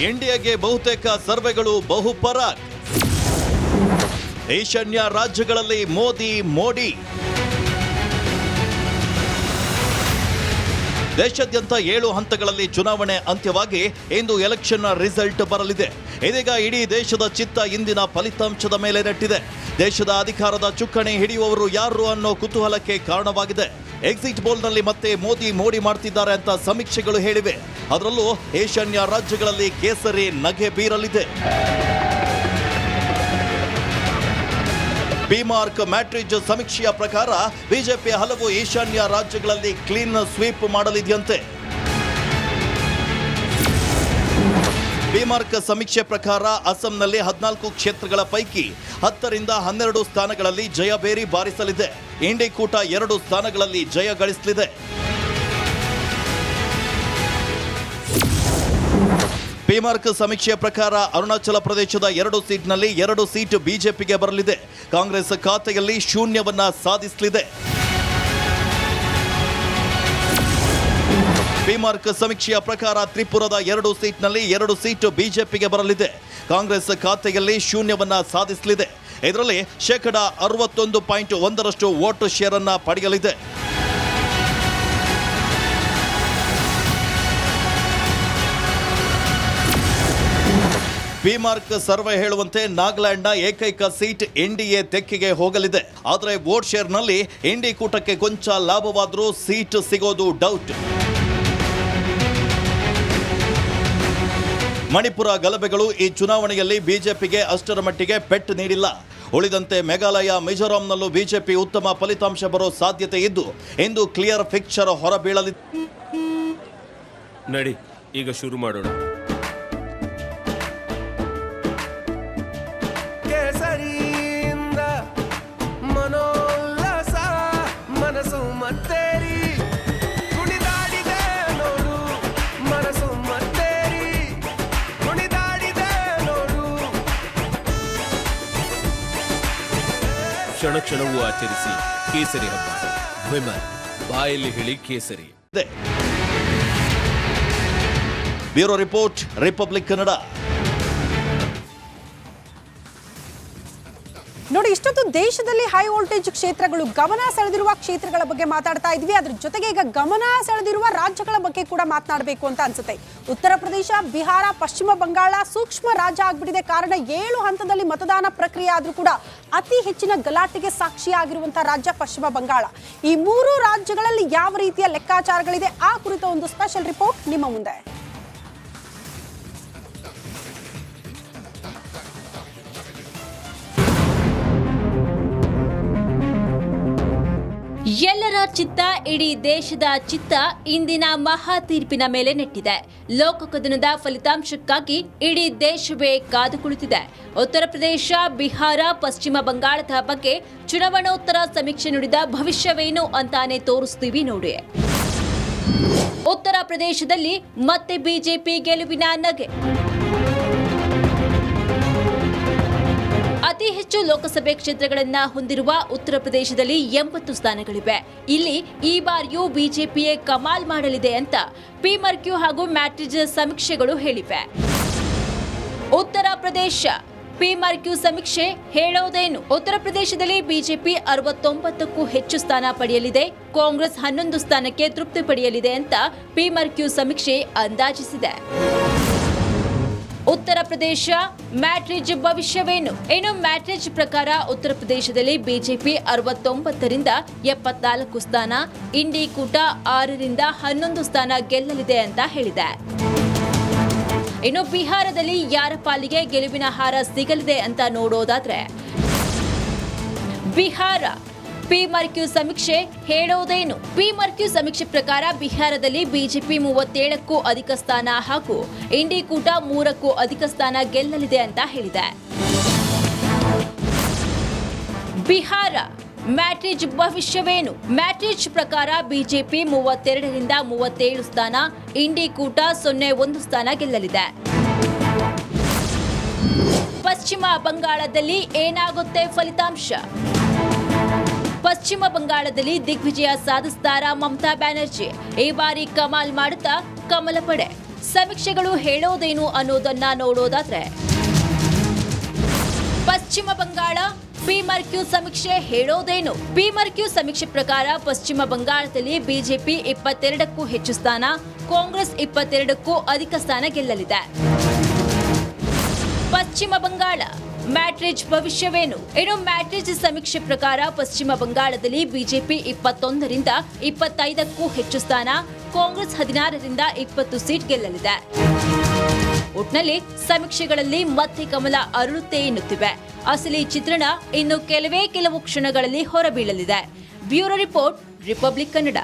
ಎನ್ಡಿಎಗೆ ಬಹುತೇಕ ಸರ್ವೆಗಳು ಬಹುಪರಾಗ್. ಈಶಾನ್ಯ ರಾಜ್ಯಗಳಲ್ಲಿ ಮೋದಿ. ದೇಶಾದ್ಯಂತ 7 ಹಂತಗಳಲ್ಲಿ ಚುನಾವಣೆ ಅಂತ್ಯವಾಗಿ ಇಂದು ಎಲೆಕ್ಷನ್ ರಿಸಲ್ಟ್ ಬರಲಿದೆ. ಇದೀಗ ಇಡೀ ದೇಶದ ಚಿತ್ತ ಇಂದಿನ ಫಲಿತಾಂಶದ ಮೇಲೆ ನೆಟ್ಟಿದೆ. ದೇಶದ ಅಧಿಕಾರದ ಚುಕ್ಕಾಣಿ ಹಿಡಿಯುವವರು ಯಾರು ಅನ್ನೋ ಕುತೂಹಲಕ್ಕೆ ಕಾರಣವಾಗಿದೆ. ಎಕ್ಸಿಟ್ ಪೋಲ್ನಲ್ಲಿ ಮತ್ತೆ ಮೋಡಿ ಮಾಡ್ತಿದ್ದಾರೆ ಅಂತ ಸಮೀಕ್ಷೆಗಳು ಹೇಳಿವೆ. ಅದರಲ್ಲೂ ಈಶಾನ್ಯ ರಾಜ್ಯಗಳಲ್ಲಿ ಕೇಸರಿ ನಗೆ ಬೀರಲಿದೆ. ಬಿಮಾರ್ಕ್ ಮ್ಯಾಟ್ರಿಜ್ ಸಮೀಕ್ಷೆಯ ಪ್ರಕಾರ ಬಿಜೆಪಿ ಹಲವು ಈಶಾನ್ಯ ರಾಜ್ಯಗಳಲ್ಲಿ ಕ್ಲೀನ್ ಸ್ವೀಪ್ ಮಾಡಲಿದೆಯಂತೆ. ಬಿಮಾರ್ಕ್ ಸಮೀಕ್ಷೆ ಪ್ರಕಾರ ಅಸ್ಸಾಂನಲ್ಲಿ 14 ಕ್ಷೇತ್ರಗಳ ಪೈಕಿ 10 ರಿಂದ 12 ಸ್ಥಾನಗಳಲ್ಲಿ ಜಯಬೇರಿ ಬಾರಿಸಲಿದೆ. ಇಂಡಿ ಕೂಟ 2 ಸ್ಥಾನಗಳಲ್ಲಿ ಜಯ ಗಳಿಸಲಿದೆ. ಬಿಮಾರ್ಕ್ ಸಮೀಕ್ಷೆಯ ಪ್ರಕಾರ ಅರುಣಾಚಲ ಪ್ರದೇಶದ 2 ಸೀಟ್ನಲ್ಲಿ 2 ಸೀಟ್ ಬಿಜೆಪಿಗೆ ಬರಲಿದೆ. ಕಾಂಗ್ರೆಸ್ ಖಾತೆಯಲ್ಲಿ ಶೂನ್ಯವನ್ನ ಸಾಧಿಸಲಿದೆ. ಬಿಮಾರ್ಕ್ ಸಮೀಕ್ಷೆಯ ಪ್ರಕಾರ ತ್ರಿಪುರದ 2 ಸೀಟ್ನಲ್ಲಿ 2 ಸೀಟ್ ಬಿಜೆಪಿಗೆ ಬರಲಿದೆ. ಕಾಂಗ್ರೆಸ್ ಖಾತೆಯಲ್ಲಿ ಶೂನ್ಯವನ್ನ ಸಾಧಿಸಲಿದೆ. ಇದರಲ್ಲಿ 61.1% ವೋಟ್ ಶೇರ್ ಅನ್ನ ಪಡೆಯಲಿದೆ. ಬಿಮಾರ್ಕ್ ಸರ್ವೆ ಹೇಳುವಂತೆ ನಾಗಾಲ್ಯಾಂಡ್ನ ಏಕೈಕ ಸೀಟ್ ಎನ್ಡಿಎ ತೆಕ್ಕೆಗೆ ಹೋಗಲಿದೆ. ಆದರೆ ವೋಟ್ ಶೇರ್ನಲ್ಲಿ ಇಂಡಿ ಕೂಟಕ್ಕೆ ಕೊಂಚ ಲಾಭವಾದರೂ ಸೀಟ್ ಸಿಗೋದು ಡೌಟ್. ಮಣಿಪುರ ಗಲಭೆಗಳು ಈ ಚುನಾವಣೆಯಲ್ಲಿ ಬಿಜೆಪಿಗೆ ಅಷ್ಟರ ಮಟ್ಟಿಗೆ ಪೆಟ್ಟು ನೀಡಿಲ್ಲ. ಉಳಿದಂತೆ ಮೇಘಾಲಯ, ಮಿಜೋರಾಂನಲ್ಲೂ ಬಿಜೆಪಿ ಉತ್ತಮ ಫಲಿತಾಂಶ ಬರೋ ಸಾಧ್ಯತೆ ಇದ್ದು ಇಂದು ಕ್ಲಿಯರ್ ಪಿಕ್ಚರ್ ಹೊರಬೀಳಲಿದೆ. ನಡಿ ಈಗ ಶುರು ಮಾಡೋಣ. ಕ್ಷಣ ಕ್ಷಣವೂ ಆಚರಿಸಿ ಕೇಸರಿ ಹಬ್ಬ. ವಿಮಲ್ ಬಾಯಲ್ಲಿ ಹೇಳಿ ಕೇಸರಿ. Bureau report, republic Kannada. ನೋಡಿ, ಇಷ್ಟೊತ್ತು ದೇಶದಲ್ಲಿ ಹೈ ವೋಲ್ಟೇಜ್ ಕ್ಷೇತ್ರಗಳು ಗಮನ ಸೆಳೆದಿರುವ ಕ್ಷೇತ್ರಗಳ ಬಗ್ಗೆ ಮಾತಾಡ್ತಾ ಇದ್ವಿ. ಅದ್ರ ಜೊತೆಗೆ ಈಗ ಗಮನ ಸೆಳೆದಿರುವ ರಾಜ್ಯಗಳ ಬಗ್ಗೆ ಕೂಡ ಮಾತನಾಡಬೇಕು ಅಂತ ಅನ್ಸುತ್ತೆ. ಉತ್ತರ ಪ್ರದೇಶ, ಬಿಹಾರ, ಪಶ್ಚಿಮ ಬಂಗಾಳ ಸೂಕ್ಷ್ಮ ರಾಜ್ಯ ಆಗ್ಬಿಟ್ಟಿದೆ. ಕಾರಣ 7 ಹಂತದಲ್ಲಿ ಮತದಾನ ಪ್ರಕ್ರಿಯೆ ಆದ್ರೂ ಕೂಡ ಅತಿ ಹೆಚ್ಚಿನ ಗಲಾಟೆಗೆ ಸಾಕ್ಷಿಯಾಗಿರುವಂತಹ ರಾಜ್ಯ ಪಶ್ಚಿಮ ಬಂಗಾಳ. ಈ 3 ರಾಜ್ಯಗಳಲ್ಲಿ ಯಾವ ರೀತಿಯ ಲೆಕ್ಕಾಚಾರಗಳಿದೆ ಆ ಕುರಿತ ಒಂದು ಸ್ಪೆಷಲ್ ರಿಪೋರ್ಟ್ ನಿಮ್ಮ ಮುಂದೆ. ಎಲ್ಲರ ಚಿತ್ತ, ಇಡೀ ದೇಶದ ಚಿತ್ತ ಇಂದಿನ ಮಹಾ ತೀರ್ಪಿನ ಮೇಲೆ ನೆಟ್ಟಿದೆ. ಲೋಕಕದನದ ಫಲಿತಾಂಶಕ್ಕಾಗಿ ಇಡೀ ದೇಶವೇ ಕಾದು ಕುಳಿತಿದೆ. ಉತ್ತರ ಪ್ರದೇಶ, ಬಿಹಾರ, ಪಶ್ಚಿಮ ಬಂಗಾಳದ ಬಗ್ಗೆ ಚುನಾವಣೋತ್ತರ ಸಮೀಕ್ಷೆ ನುಡಿದ ಭವಿಷ್ಯವೇನು ಅಂತಾನೆ ತೋರಿಸ್ತೀವಿ ನೋಡಿ. ಉತ್ತರ ಪ್ರದೇಶದಲ್ಲಿ ಮತ್ತೆ ಬಿಜೆಪಿ ಗೆಲುವಿನ ನಗೆ. ಅತಿ ಹೆಚ್ಚು ಲೋಕಸಭೆ ಕ್ಷೇತ್ರಗಳನ್ನ ಹೊಂದಿರುವ ಉತ್ತರ ಪ್ರದೇಶದಲ್ಲಿ 80 ಸ್ಥಾನಗಳಿವೆ. ಇಲ್ಲಿ ಈ ಬಾರಿಯೂ ಬಿಜೆಪಿಯೇ ಕಮಾಲ್ ಮಾಡಲಿದೆ ಅಂತ ಬಿಮಾರ್ಕ್ ಹಾಗೂ ಮ್ಯಾಟ್ರಿಜ್ ಸಮೀಕ್ಷೆಗಳು ಹೇಳಿವೆ. ಉತ್ತರ ಪ್ರದೇಶ ಬಿಮಾರ್ಕ್ ಸಮೀಕ್ಷೆ ಹೇಳೋದೇನು? ಉತ್ತರ ಪ್ರದೇಶದಲ್ಲಿ ಬಿಜೆಪಿ 69ಕ್ಕೂ ಹೆಚ್ಚು ಸ್ಥಾನ ಪಡೆಯಲಿದೆ. ಕಾಂಗ್ರೆಸ್ 11 ಸ್ಥಾನಕ್ಕೆ ತೃಪ್ತಿ ಪಡೆಯಲಿದೆ ಅಂತ ಬಿಮಾರ್ಕ್ ಸಮೀಕ್ಷೆ ಅಂದಾಜಿಸಿದೆ. ಉತ್ತರ ಪ್ರದೇಶ ಮ್ಯಾಟ್ರಿಜ್ ಭವಿಷ್ಯವೇನು? ಇನ್ನು ಮ್ಯಾಟ್ರಿಜ್ ಪ್ರಕಾರ ಉತ್ತರ ಪ್ರದೇಶದಲ್ಲಿ ಬಿಜೆಪಿ 69 ರಿಂದ 74 ಸ್ಥಾನ, ಇಂಡಿ ಕೂಟ 6 ರಿಂದ 11 ಸ್ಥಾನ ಗೆಲ್ಲಲಿದೆ ಅಂತ ಹೇಳಿದೆ. ಇನ್ನು ಬಿಹಾರದಲ್ಲಿ ಯಾರ ಪಾಲಿಗೆ ಗೆಲುವಿನ ಹಾರ ಸಿಗಲಿದೆ ಅಂತ ನೋಡೋದಾದ್ರೆ, ಬಿಹಾರ ಬಿಮಾರ್ಕ್ ಸಮೀಕ್ಷೆ ಹೇಳೋದೇನು? ಬಿಮಾರ್ಕ್ ಸಮೀಕ್ಷೆ ಪ್ರಕಾರ ಬಿಹಾರದಲ್ಲಿ ಬಿಜೆಪಿ 37ಕ್ಕೂ ಅಧಿಕ ಸ್ಥಾನ ಹಾಗೂ ಇಂಡಿ ಕೂಟ 3ಕ್ಕೂ ಅಧಿಕ ಸ್ಥಾನ ಗೆಲ್ಲಲಿದೆ ಅಂತ ಹೇಳಿದೆ. ಬಿಹಾರ ಮ್ಯಾಟ್ರಿಜ್ ಭವಿಷ್ಯವೇನು? ಮ್ಯಾಟ್ರಿಜ್ ಪ್ರಕಾರ ಬಿಜೆಪಿ 32 ರಿಂದ 37 ಸ್ಥಾನ, ಇಂಡಿ ಕೂಟ 01 ಸ್ಥಾನ ಗೆಲ್ಲಲಿದೆ. ಪಶ್ಚಿಮ ಬಂಗಾಳದಲ್ಲಿ ಏನಾಗುತ್ತೆ ಫಲಿತಾಂಶ? ಪಶ್ಚಿಮ ಬಂಗಾಳದಲ್ಲಿ ದಿಗ್ವಿಜಯ ಸಾಧಿಸಿದಾರ ಮಮತಾ ಬ್ಯಾನರ್ಜಿ. ಈ ಬಾರಿ ಕಮಾಲ್ ಮಾಡುತ್ತಾ ಕಮಲ ಪಡೆ. ಸಮೀಕ್ಷೆಗಳು ಹೇಳೋದೇನು ಅನ್ನೋದನ್ನ ನೋಡೋದಾದ್ರೆ, ಪಶ್ಚಿಮ ಬಂಗಾಳ ಪಿಮರ್ಕ್ಯೂ ಸಮೀಕ್ಷೆ ಹೇಳೋದೇನು? ಪಿಮರ್ಕ್ಯೂ ಸಮೀಕ್ಷೆ ಪ್ರಕಾರ ಪಶ್ಚಿಮ ಬಂಗಾಳದಲ್ಲಿ ಬಿಜೆಪಿ 22ಕ್ಕೂ ಹೆಚ್ಚು ಸ್ಥಾನ, ಕಾಂಗ್ರೆಸ್ 22ಕ್ಕೂ ಅಧಿಕ ಸ್ಥಾನ ಗೆಲ್ಲಲಿದೆ. ಪಶ್ಚಿಮ ಬಂಗಾಳ ಮ್ಯಾಟ್ರಿಜ್ ಭವಿಷ್ಯವೇನು? ಇನ್ನು ಮ್ಯಾಟ್ರಿಜ್ ಸಮೀಕ್ಷೆ ಪ್ರಕಾರ ಪಶ್ಚಿಮ ಬಂಗಾಳದಲ್ಲಿ ಬಿಜೆಪಿ 21ರಿಂದ 25ಕ್ಕೂ ಹೆಚ್ಚು ಸ್ಥಾನ, ಕಾಂಗ್ರೆಸ್ 16ರಿಂದ 20 ಸೀಟ್ ಗೆಲ್ಲಲಿದೆ. ಒಟ್ನಲ್ಲಿ ಸಮೀಕ್ಷೆಗಳಲ್ಲಿ ಮತ್ತೆ ಕಮಲ ಅರಳುತ್ತೆ ಎನ್ನುತ್ತಿವೆ. ಅಸಲಿ ಚಿತ್ರಣ ಇನ್ನು ಕೆಲವು ಕ್ಷಣಗಳಲ್ಲಿ ಹೊರಬೀಳಲಿದೆ. Bureau report, republic Kannada.